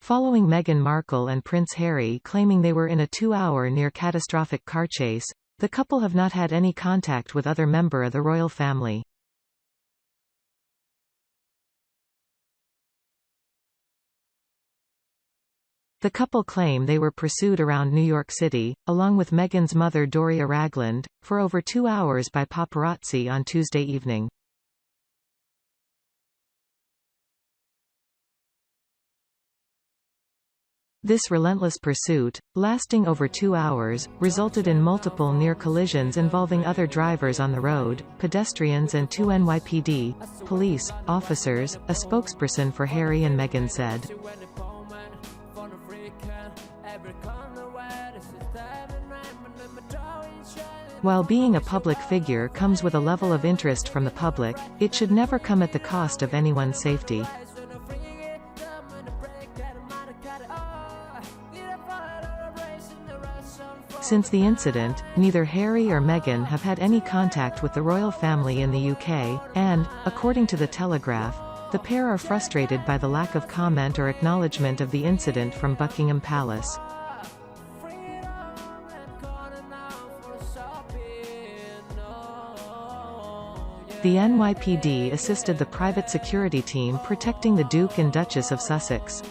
Following Meghan Markle and Prince Harry claiming they were in a 2-hour near-catastrophic car chase, the couple have not had any contact with other member of the royal family. The couple claim they were pursued around New York City, along with Meghan's mother Doria Ragland, for over 2 hours by paparazzi on Tuesday evening. This relentless pursuit, lasting over 2 hours, resulted in multiple near collisions involving other drivers on the road, pedestrians and 2 NYPD police officers, a spokesperson for Harry and Meghan said. While being a public figure comes with a level of interest from the public, it should never come at the cost of anyone's safety. Since the incident, neither Harry or Meghan have had any contact with the royal family in the UK, and, according to The Telegraph, the pair are frustrated by the lack of comment or acknowledgement of the incident from Buckingham Palace. The NYPD assisted the private security team protecting the Duke and Duchess of Sussex.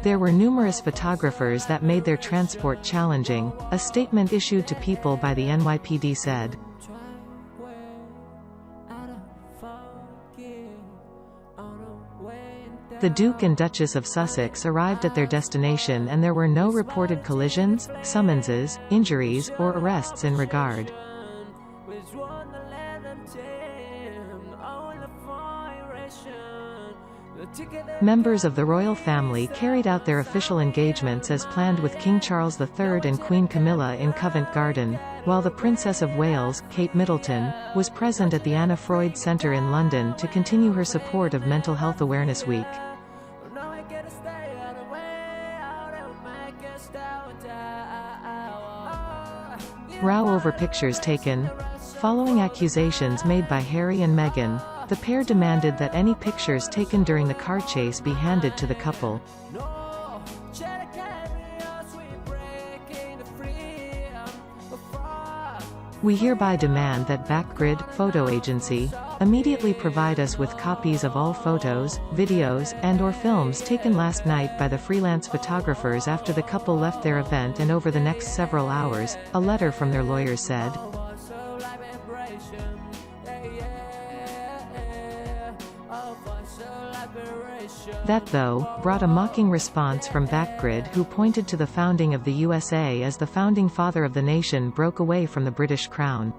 There were numerous photographers that made their transport challenging, a statement issued to People by the NYPD said. The Duke and Duchess of Sussex arrived at their destination and there were no reported collisions, summonses, injuries, or arrests in regard. Members of the royal family carried out their official engagements as planned with King Charles III and Queen Camilla in Covent Garden, while the Princess of Wales, Kate Middleton, was present at the Anna Freud Centre in London to continue her support of Mental Health Awareness Week. Row over pictures taken. Following accusations made by Harry and Meghan, the pair demanded that any pictures taken during the car chase be handed to the couple. We hereby demand that Backgrid Photo Agency immediately provide us with copies of all photos, videos, and/or films taken last night by the freelance photographers after the couple left their event and over the next several hours, a letter from their lawyers said. That, though, brought a mocking response from Backgrid, who pointed to the founding of the USA as the founding father of the nation broke away from the British crown.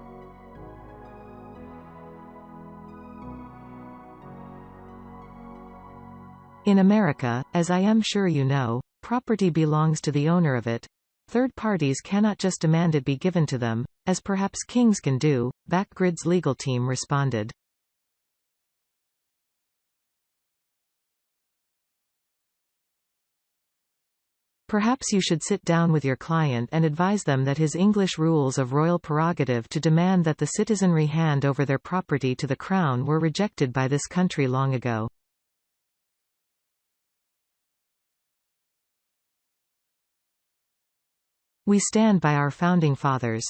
In America, as I am sure you know, property belongs to the owner of it. Third parties cannot just demand it be given to them, as perhaps kings can do, Backgrid's legal team responded. Perhaps you should sit down with your client and advise them that his English rules of royal prerogative to demand that the citizenry hand over their property to the crown were rejected by this country long ago. We stand by our founding fathers.